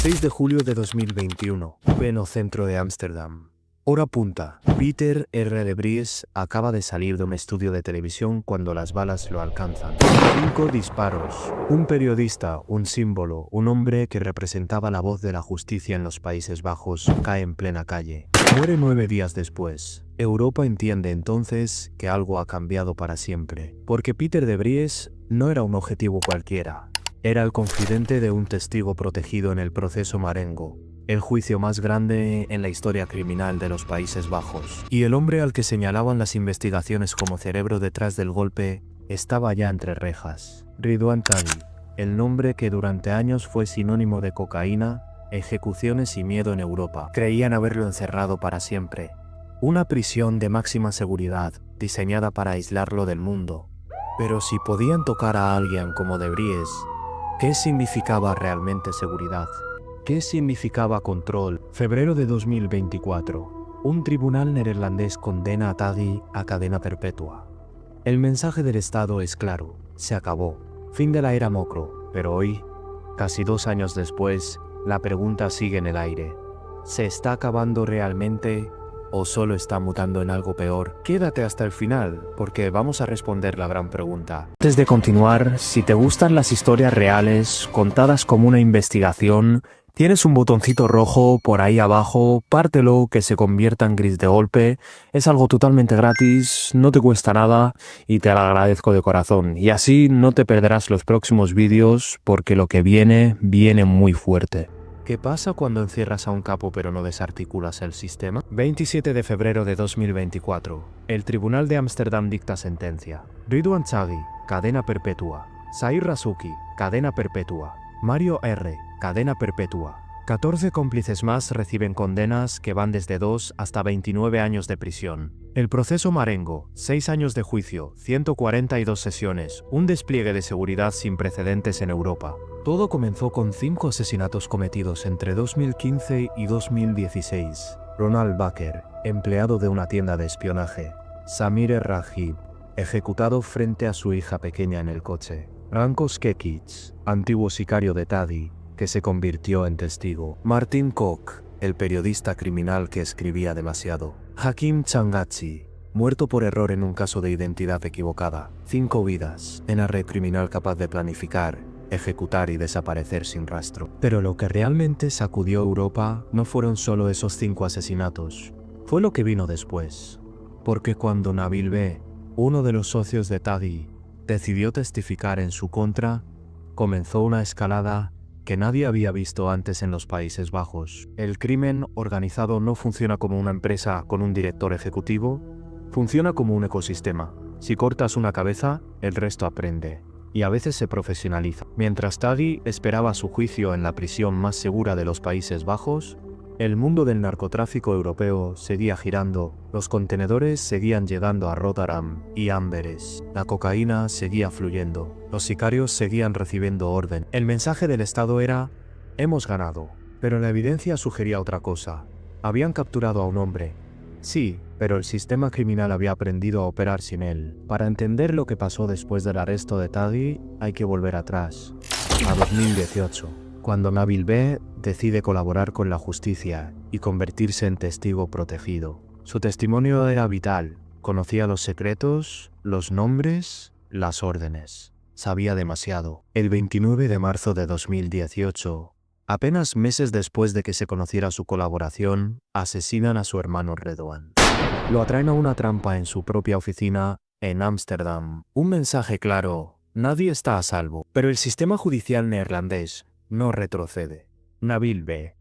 6 de julio de 2021, pleno centro de Ámsterdam. Hora punta. Peter R. de Vries acaba de salir de un estudio de televisión cuando las balas lo alcanzan. 5 disparos. Un periodista, un símbolo, un hombre que representaba la voz de la justicia en los Países Bajos, cae en plena calle. Muere 9 días después. Europa entiende entonces que algo ha cambiado para siempre, porque Peter de Vries no era un objetivo cualquiera. Era el confidente de un testigo protegido en el proceso Marengo, el juicio más grande en la historia criminal de los Países Bajos. Y el hombre al que señalaban las investigaciones como cerebro detrás del golpe estaba ya entre rejas. Ridwan Taghi, el nombre que durante años fue sinónimo de cocaína, ejecuciones y miedo en Europa. Creían haberlo encerrado para siempre. Una prisión de máxima seguridad, diseñada para aislarlo del mundo. Pero si podían tocar a alguien como de Vries, ¿qué significaba realmente seguridad? ¿Qué significaba control? Febrero de 2024. Un tribunal neerlandés condena a Taghi a cadena perpetua. El mensaje del Estado es claro. Se acabó. Fin de la era Mokro. Pero hoy, casi 2 años después, la pregunta sigue en el aire. ¿Se está acabando realmente o solo está mutando en algo peor? Quédate hasta el final, porque vamos a responder la gran pregunta. Antes de continuar, si te gustan las historias reales, contadas como una investigación, tienes un botoncito rojo por ahí abajo, pártelo que se convierta en gris de golpe. Es algo totalmente gratis, no te cuesta nada y te lo agradezco de corazón. Y así no te perderás los próximos vídeos porque lo que viene muy fuerte. ¿Qué pasa cuando encierras a un capo pero no desarticulas el sistema? 27 de febrero de 2024. El Tribunal de Ámsterdam dicta sentencia. Ridwan Taghi, cadena perpetua. Zahir Rasuki, cadena perpetua. Mario R., cadena perpetua. 14 cómplices más reciben condenas que van desde 2 hasta 29 años de prisión. El proceso Marengo, 6 años de juicio, 142 sesiones, un despliegue de seguridad sin precedentes en Europa. Todo comenzó con 5 asesinatos cometidos entre 2015 y 2016. Ronald Baker, empleado de una tienda de espionaje. Samir Rahib, ejecutado frente a su hija pequeña en el coche. Ranko Skekic, antiguo sicario de Taghi, que se convirtió en testigo. Martin Kok, el periodista criminal que escribía demasiado. Hakim Changachi, muerto por error en un caso de identidad equivocada. 5 vidas, una red criminal capaz de planificar, ejecutar y desaparecer sin rastro. Pero lo que realmente sacudió Europa no fueron solo esos 5 asesinatos, fue lo que vino después. Porque cuando Nabil B., uno de los socios de Taghi, decidió testificar en su contra, comenzó una escalada que nadie había visto antes en los Países Bajos. El crimen organizado no funciona como una empresa con un director ejecutivo, funciona como un ecosistema. Si cortas una cabeza, el resto aprende. Y a veces se profesionaliza. Mientras Taghi esperaba su juicio en la prisión más segura de los Países Bajos, el mundo del narcotráfico europeo seguía girando, los contenedores seguían llegando a Rotterdam y Amberes, la cocaína seguía fluyendo, los sicarios seguían recibiendo orden. El mensaje del Estado era: hemos ganado. Pero la evidencia sugería otra cosa. Habían capturado a un hombre. Sí, pero el sistema criminal había aprendido a operar sin él. Para entender lo que pasó después del arresto de Taghi, hay que volver atrás, a 2018. Cuando Nabil B. decide colaborar con la justicia y convertirse en testigo protegido. Su testimonio era vital. Conocía los secretos, los nombres, las órdenes. Sabía demasiado. El 29 de marzo de 2018, apenas meses después de que se conociera su colaboración, asesinan a su hermano Ridwan. Lo atraen a una trampa en su propia oficina en Ámsterdam. Un mensaje claro: nadie está a salvo. Pero el sistema judicial neerlandés no retrocede. Nabil B.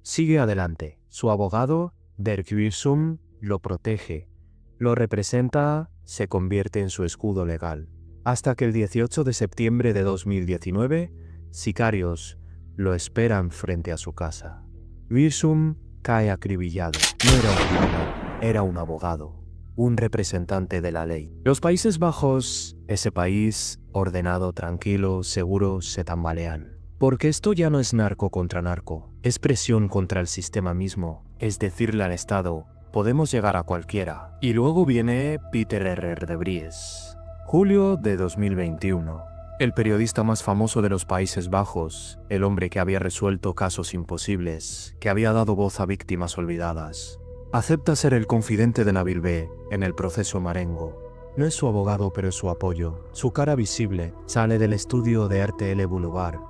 sigue adelante. Su abogado, Dirk Wiersum, lo protege, lo representa, se convierte en su escudo legal. Hasta que el 18 de septiembre de 2019, sicarios lo esperan frente a su casa. Wiersum cae acribillado. No era un criminal, era un abogado, un representante de la ley. Los Países Bajos, ese país ordenado, tranquilo, seguro, se tambalean. Porque esto ya no es narco contra narco, es presión contra el sistema mismo, es decirle al Estado: podemos llegar a cualquiera. Y luego viene Peter R. de Vries. Julio de 2021. El periodista más famoso de los Países Bajos, el hombre que había resuelto casos imposibles, que había dado voz a víctimas olvidadas. Acepta ser el confidente de Nabil B. en el proceso Marengo. No es su abogado, pero es su apoyo. Su cara visible sale del estudio de RTL Boulevard.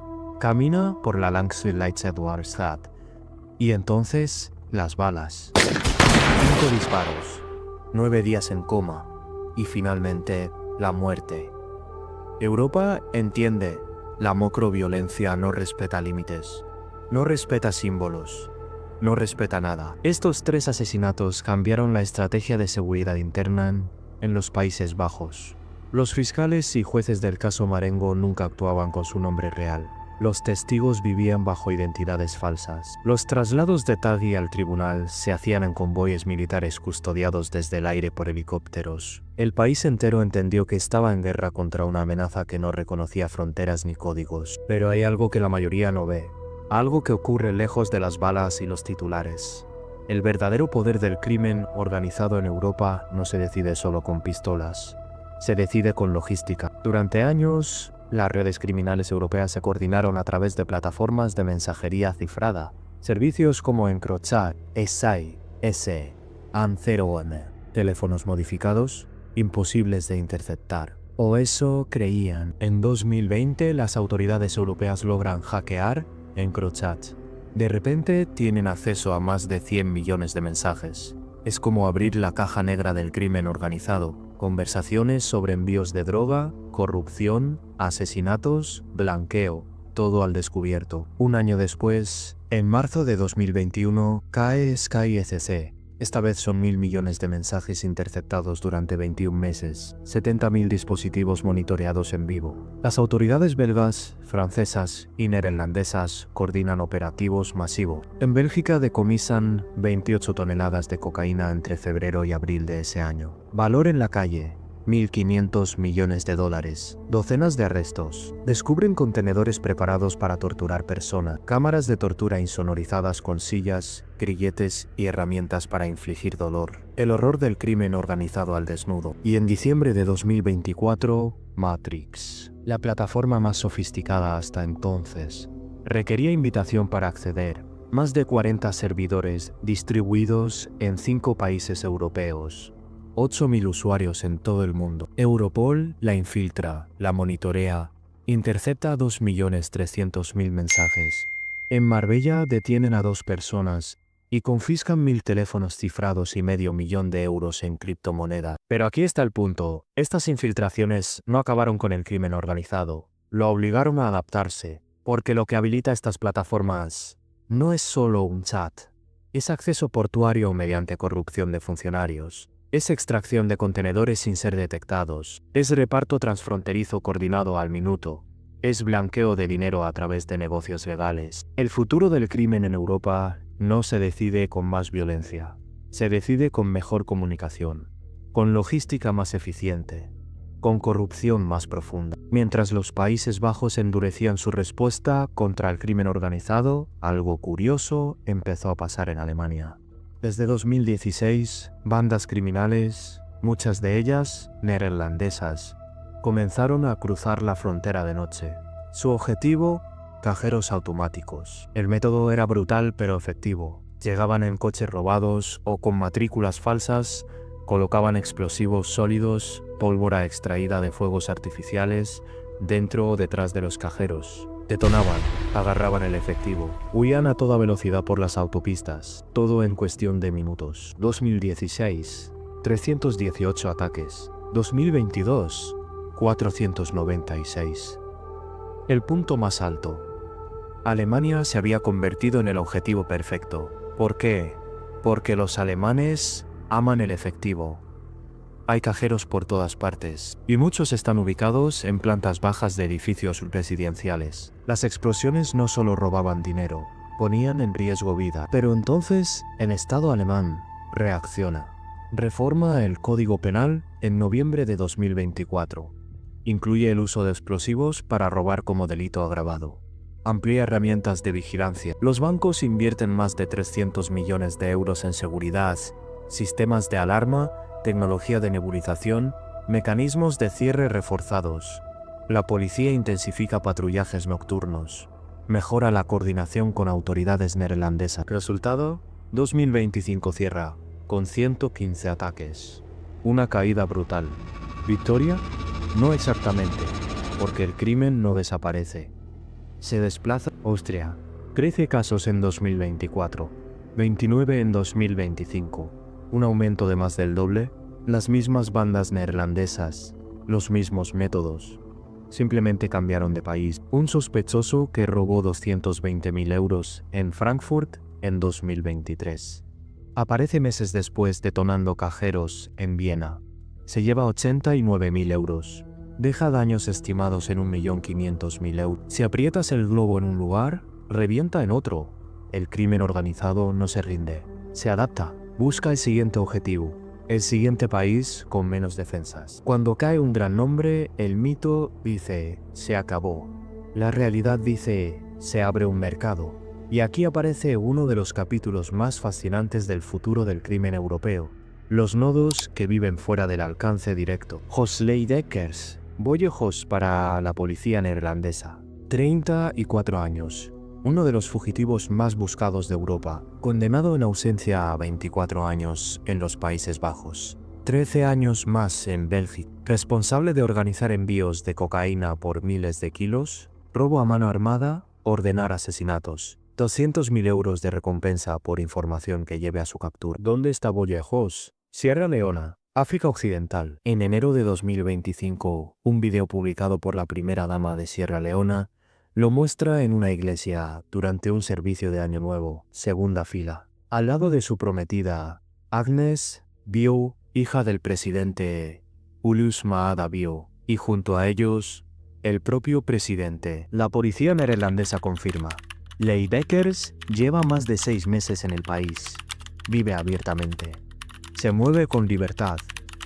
Camina por la Langside Lights Edwardstadt. Y entonces, las balas. 5 disparos. 9 días en coma. Y finalmente, la muerte. Europa entiende. La macroviolencia no respeta límites. No respeta símbolos. No respeta nada. Estos 3 asesinatos cambiaron la estrategia de seguridad interna en los Países Bajos. Los fiscales y jueces del caso Marengo nunca actuaban con su nombre real. Los testigos vivían bajo identidades falsas. Los traslados de Taghi al tribunal se hacían en convoyes militares custodiados desde el aire por helicópteros. El país entero entendió que estaba en guerra contra una amenaza que no reconocía fronteras ni códigos. Pero hay algo que la mayoría no ve. Algo que ocurre lejos de las balas y los titulares. El verdadero poder del crimen organizado en Europa no se decide solo con pistolas. Se decide con logística. Durante años, las redes criminales europeas se coordinaron a través de plataformas de mensajería cifrada. Servicios como Encrochat, SAI, AN0M. Teléfonos modificados, imposibles de interceptar. O eso creían. En 2020, las autoridades europeas logran hackear Encrochat. De repente tienen acceso a más de 100 millones de mensajes. Es como abrir la caja negra del crimen organizado. Conversaciones sobre envíos de droga, corrupción, asesinatos, blanqueo, todo al descubierto. Un año después, en marzo de 2021, cae SkyECC. Esta vez son 1.000 millones de mensajes interceptados durante 21 meses, 70.000 dispositivos monitoreados en vivo. Las autoridades belgas, francesas y neerlandesas coordinan operativos masivos. En Bélgica decomisan 28 toneladas de cocaína entre febrero y abril de ese año. Valor en la calle: $1.500 millones. Docenas de arrestos. Descubren contenedores preparados para torturar personas. Cámaras de tortura insonorizadas con sillas, grilletes y herramientas para infligir dolor. El horror del crimen organizado al desnudo. Y en diciembre de 2024, Matrix. La plataforma más sofisticada hasta entonces. Requería invitación para acceder. Más de 40 servidores distribuidos en 5 países europeos. 8.000 usuarios en todo el mundo. Europol la infiltra, la monitorea, intercepta 2.300.000 mensajes. En Marbella detienen a 2 personas y confiscan 1.000 teléfonos cifrados y $500.000 en criptomoneda. Pero aquí está el punto. Estas infiltraciones no acabaron con el crimen organizado. Lo obligaron a adaptarse, porque lo que habilita estas plataformas no es solo un chat. Es acceso portuario mediante corrupción de funcionarios. Es extracción de contenedores sin ser detectados. Es reparto transfronterizo coordinado al minuto. Es blanqueo de dinero a través de negocios legales. El futuro del crimen en Europa no se decide con más violencia. Se decide con mejor comunicación, con logística más eficiente, con corrupción más profunda. Mientras los Países Bajos endurecían su respuesta contra el crimen organizado, algo curioso empezó a pasar en Alemania. Desde 2016, bandas criminales, muchas de ellas neerlandesas, comenzaron a cruzar la frontera de noche. Su objetivo: cajeros automáticos. El método era brutal pero efectivo. Llegaban en coches robados o con matrículas falsas, colocaban explosivos sólidos, pólvora extraída de fuegos artificiales, dentro o detrás de los cajeros. Detonaban, agarraban el efectivo, huían a toda velocidad por las autopistas, todo en cuestión de minutos. 2016, 318 ataques. 2022, 496. El punto más alto. Alemania se había convertido en el objetivo perfecto. ¿Por qué? Porque los alemanes aman el efectivo. Hay cajeros por todas partes, y muchos están ubicados en plantas bajas de edificios residenciales. Las explosiones no solo robaban dinero, ponían en riesgo vida. Pero entonces, el Estado alemán reacciona. Reforma el Código Penal en noviembre de 2024. Incluye el uso de explosivos para robar como delito agravado. Amplía herramientas de vigilancia. Los bancos invierten más de 300 millones de euros en seguridad, sistemas de alarma, tecnología de nebulización, mecanismos de cierre reforzados. La policía intensifica patrullajes nocturnos. Mejora la coordinación con autoridades neerlandesas. Resultado: 2025 cierra con 115 ataques. Una caída brutal. ¿Victoria? No exactamente, porque el crimen no desaparece. Se desplaza. Austria. 13 casos en 2024, 29 en 2025. Un aumento de más del doble. Las mismas bandas neerlandesas, los mismos métodos. Simplemente cambiaron de país. Un sospechoso que robó 220.000 euros en Frankfurt en 2023. Aparece meses después detonando cajeros en Viena. Se lleva 89.000 euros. Deja daños estimados en 1.500.000 euros. Si aprietas el globo en un lugar, revienta en otro. El crimen organizado no se rinde. Se adapta. Busca el siguiente objetivo. El siguiente país con menos defensas. Cuando cae un gran nombre, el mito dice, se acabó. La realidad dice, se abre un mercado. Y aquí aparece uno de los capítulos más fascinantes del futuro del crimen europeo. Los nodos que viven fuera del alcance directo. Jos Leidekkers, boyojos para la policía neerlandesa. 34 años. Uno de los fugitivos más buscados de Europa, condenado en ausencia a 24 años en los Países Bajos, 13 años más en Bélgica, responsable de organizar envíos de cocaína por miles de kilos, robo a mano armada, ordenar asesinatos, 200.000 euros de recompensa por información que lleve a su captura. ¿Dónde está Boyejos? Sierra Leona, África Occidental. En enero de 2025, un video publicado por la primera dama de Sierra Leona lo muestra en una iglesia durante un servicio de Año Nuevo, segunda fila, al lado de su prometida, Agnes Bio, hija del presidente Julius Maada Bio, y junto a ellos, el propio presidente. La policía neerlandesa confirma, Leidekkers lleva más de 6 meses en el país. Vive abiertamente. Se mueve con libertad.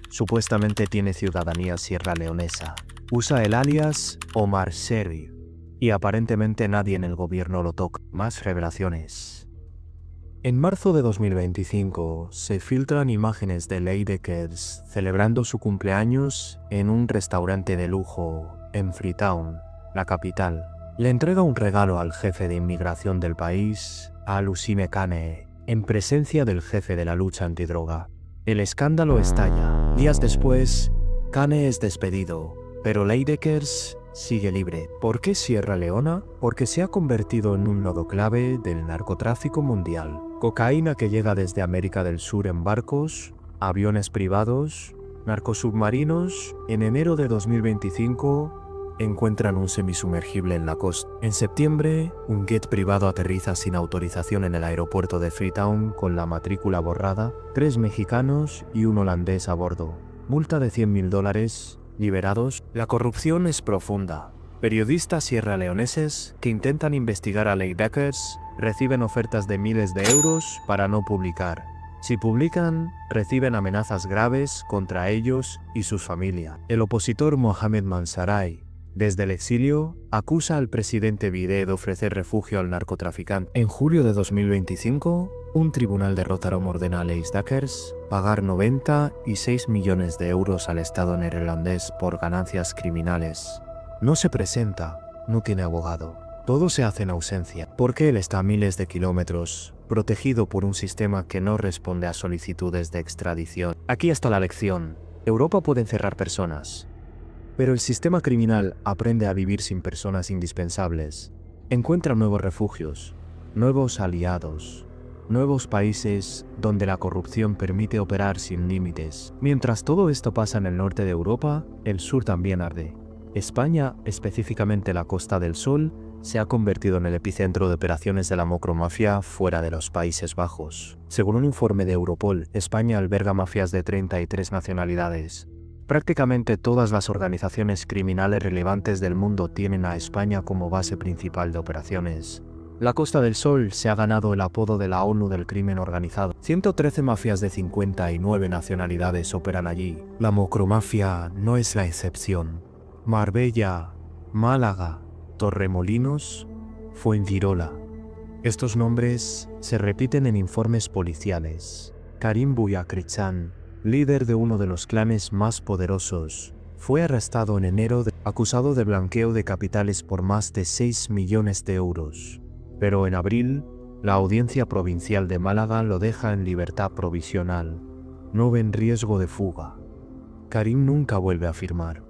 Supuestamente tiene ciudadanía sierraleonesa. Usa el alias Omar Sherry. Y aparentemente nadie en el gobierno lo toca. Más revelaciones. En marzo de 2025 se filtran imágenes de Leidekkers celebrando su cumpleaños en un restaurante de lujo en Freetown, la capital. Le entrega un regalo al jefe de inmigración del país, a Lucime Kane, en presencia del jefe de la lucha antidroga. El escándalo estalla. Días después, Kane es despedido, pero Leidekkers sigue libre. ¿Por qué Sierra Leona? Porque se ha convertido en un nodo clave del narcotráfico mundial. Cocaína que llega desde América del Sur en barcos, aviones privados, narcosubmarinos. En enero de 2025 encuentran un semisumergible en la costa. En septiembre, un jet privado aterriza sin autorización en el aeropuerto de Freetown con la matrícula borrada, 3 mexicanos y un holandés a bordo. Multa de $100.000. Liberados. La corrupción es profunda. Periodistas sierraleoneses que intentan investigar a Leidekkers reciben ofertas de miles de euros para no publicar. Si publican, reciben amenazas graves contra ellos y sus familias. El opositor Mohamed Mansaray, desde el exilio, acusa al presidente Bidé de ofrecer refugio al narcotraficante. En julio de 2025, un tribunal de Rotterdam ordena a Leidekkers pagar 96 millones de euros al Estado neerlandés por ganancias criminales. No se presenta, no tiene abogado. Todo se hace en ausencia, porque él está a miles de kilómetros, protegido por un sistema que no responde a solicitudes de extradición. Aquí está la lección. Europa puede encerrar personas, pero el sistema criminal aprende a vivir sin personas indispensables. Encuentra nuevos refugios, nuevos aliados, nuevos países donde la corrupción permite operar sin límites. Mientras todo esto pasa en el norte de Europa, el sur también arde. España, específicamente la Costa del Sol, se ha convertido en el epicentro de operaciones de la macromafia fuera de los Países Bajos. Según un informe de Europol, España alberga mafias de 33 nacionalidades. Prácticamente todas las organizaciones criminales relevantes del mundo tienen a España como base principal de operaciones. La Costa del Sol se ha ganado el apodo de la ONU del crimen organizado. 113 mafias de 59 nacionalidades operan allí. La macromafia no es la excepción. Marbella, Málaga, Torremolinos, Fuengirola. Estos nombres se repiten en informes policiales. Karim Bouyakrichan, líder de uno de los clanes más poderosos, Fue arrestado en enero acusado de blanqueo de capitales por más de 6 millones de euros. Pero en abril, la Audiencia Provincial de Málaga lo deja en libertad provisional. No ve en riesgo de fuga. Karim nunca vuelve a firmar.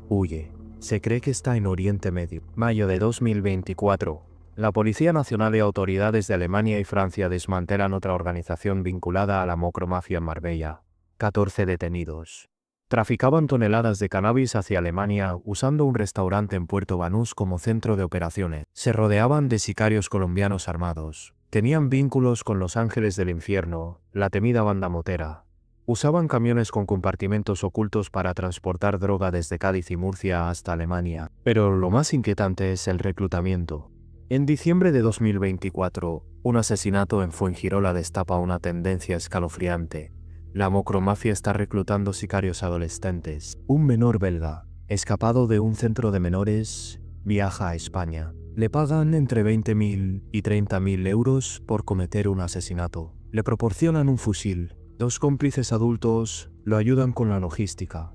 Huye. Se cree que está en Oriente Medio. Mayo de 2024. La Policía Nacional y autoridades de Alemania y Francia desmantelan otra organización vinculada a la macromafia en Marbella. 14 detenidos. Traficaban toneladas de cannabis hacia Alemania usando un restaurante en Puerto Banús como centro de operaciones. Se rodeaban de sicarios colombianos armados. Tenían vínculos con los Ángeles del Infierno, la temida banda motera. Usaban camiones con compartimentos ocultos para transportar droga desde Cádiz y Murcia hasta Alemania. Pero lo más inquietante es el reclutamiento. En diciembre de 2024, un asesinato en Fuengirola destapa una tendencia escalofriante. La macromafia está reclutando sicarios adolescentes. Un menor belga, escapado de un centro de menores, viaja a España. Le pagan entre 20.000 y 30.000 euros por cometer un asesinato. Le proporcionan un fusil. 2 cómplices adultos lo ayudan con la logística.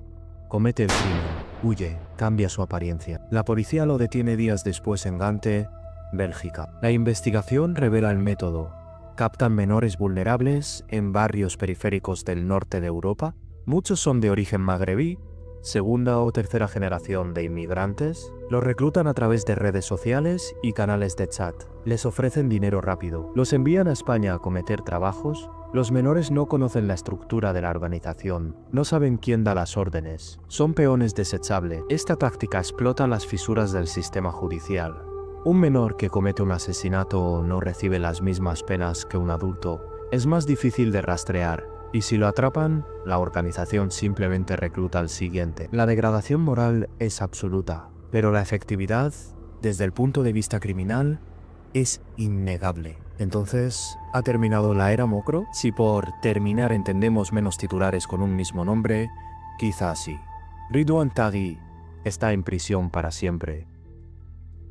Comete el crimen, huye, cambia su apariencia. La policía lo detiene días después en Gante, Bélgica. La investigación revela el método. Captan menores vulnerables en barrios periféricos del norte de Europa. Muchos son de origen magrebí, segunda o tercera generación de inmigrantes. Los reclutan a través de redes sociales y canales de chat. Les ofrecen dinero rápido. Los envían a España a cometer trabajos. Los menores no conocen la estructura de la organización. No saben quién da las órdenes. Son peones desechables. Esta táctica explota las fisuras del sistema judicial. Un menor que comete un asesinato no recibe las mismas penas que un adulto. Es más difícil de rastrear, y si lo atrapan, la organización simplemente recluta al siguiente. La degradación moral es absoluta, pero la efectividad, desde el punto de vista criminal, es innegable. Entonces, ¿ha terminado la era Mocro? Si por terminar entendemos menos titulares con un mismo nombre, quizás sí. Ridwan Taghi está en prisión para siempre.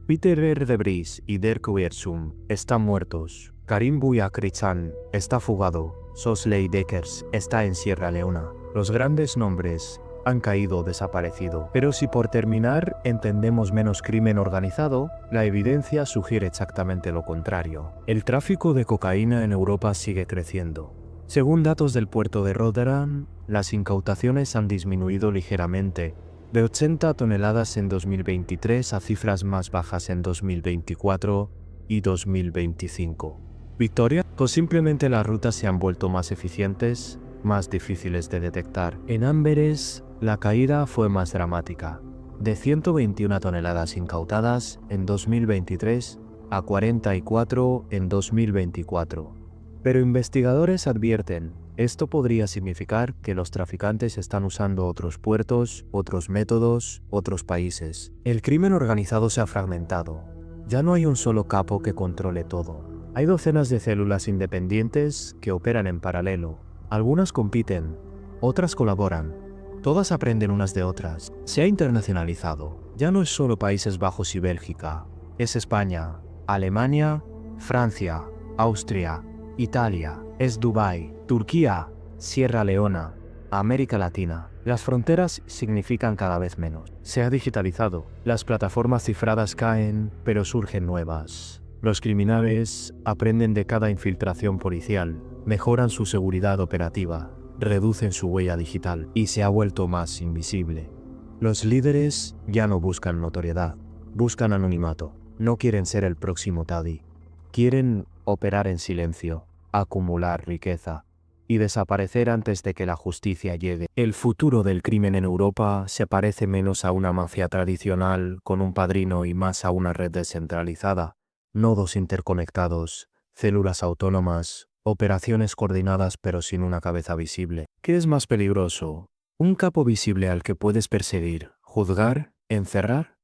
Peter R. de Vries y Dirk Wiersum están muertos. Karim Bouyakrichan está fugado. Sosley Deckers está en Sierra Leona. Los grandes nombres han caído o desaparecido. Pero si por terminar entendemos menos crimen organizado, la evidencia sugiere exactamente lo contrario. El tráfico de cocaína en Europa sigue creciendo. Según datos del puerto de Rotterdam, las incautaciones han disminuido ligeramente, de 80 toneladas en 2023 a cifras más bajas en 2024 y 2025. ¿Victoria? ¿O simplemente las rutas se han vuelto más eficientes, más difíciles de detectar? En Amberes, la caída fue más dramática, de 121 toneladas incautadas en 2023 a 44 en 2024. Pero investigadores advierten, esto podría significar que los traficantes están usando otros puertos, otros métodos, otros países. El crimen organizado se ha fragmentado. Ya no hay un solo capo que controle todo. Hay docenas de células independientes que operan en paralelo. Algunas compiten, otras colaboran. Todas aprenden unas de otras. Se ha internacionalizado. Ya no es solo Países Bajos y Bélgica. Es España, Alemania, Francia, Austria, Italia, es Dubái, Turquía, Sierra Leona, América Latina. Las fronteras significan cada vez menos. Se ha digitalizado. Las plataformas cifradas caen, pero surgen nuevas. Los criminales aprenden de cada infiltración policial, mejoran su seguridad operativa, reducen su huella digital y se ha vuelto más invisible. Los líderes ya no buscan notoriedad, buscan anonimato. No quieren ser el próximo Taghi. Quieren operar en silencio, acumular riqueza y desaparecer antes de que la justicia llegue. El futuro del crimen en Europa se parece menos a una mafia tradicional con un padrino y más a una red descentralizada. Nodos interconectados, células autónomas, operaciones coordinadas pero sin una cabeza visible. ¿Qué es más peligroso? ¿Un capo visible al que puedes perseguir, juzgar, encerrar?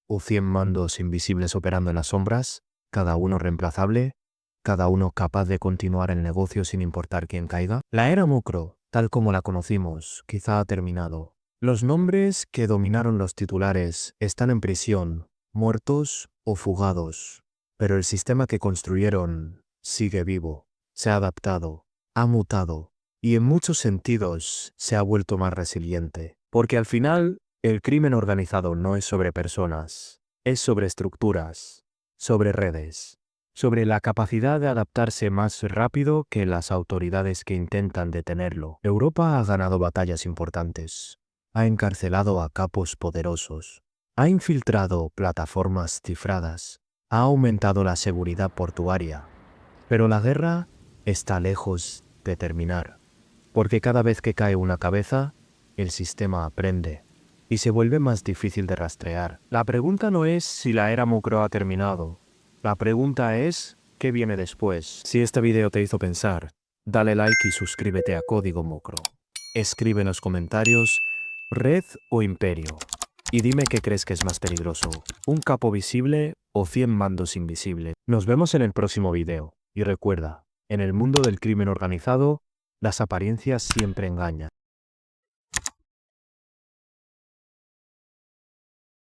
¿O 100 mandos invisibles operando en las sombras, cada uno reemplazable, cada uno capaz de continuar el negocio sin importar quién caiga? La era Mocro, tal como la conocimos, quizá ha terminado. Los nombres que dominaron los titulares están en prisión, muertos o fugados. Pero el sistema que construyeron sigue vivo, se ha adaptado, ha mutado y en muchos sentidos se ha vuelto más resiliente. Porque al final, El crimen organizado no es sobre personas, es sobre estructuras, sobre redes, sobre la capacidad de adaptarse más rápido que las autoridades que intentan detenerlo. Europa ha ganado batallas importantes, ha encarcelado a capos poderosos, ha infiltrado plataformas cifradas, ha aumentado la seguridad portuaria, pero la guerra está lejos de terminar, porque cada vez que cae una cabeza, el sistema aprende y se vuelve más difícil de rastrear. La pregunta no es si la era Mukro ha terminado. La pregunta es, ¿qué viene después? Si este video te hizo pensar, dale like y suscríbete a Código Mukro. Escribe en los comentarios, red o imperio. Y dime qué crees que es más peligroso, un capo visible o 100 mandos invisibles. Nos vemos en el próximo video. Y recuerda, en el mundo del crimen organizado, las apariencias siempre engañan.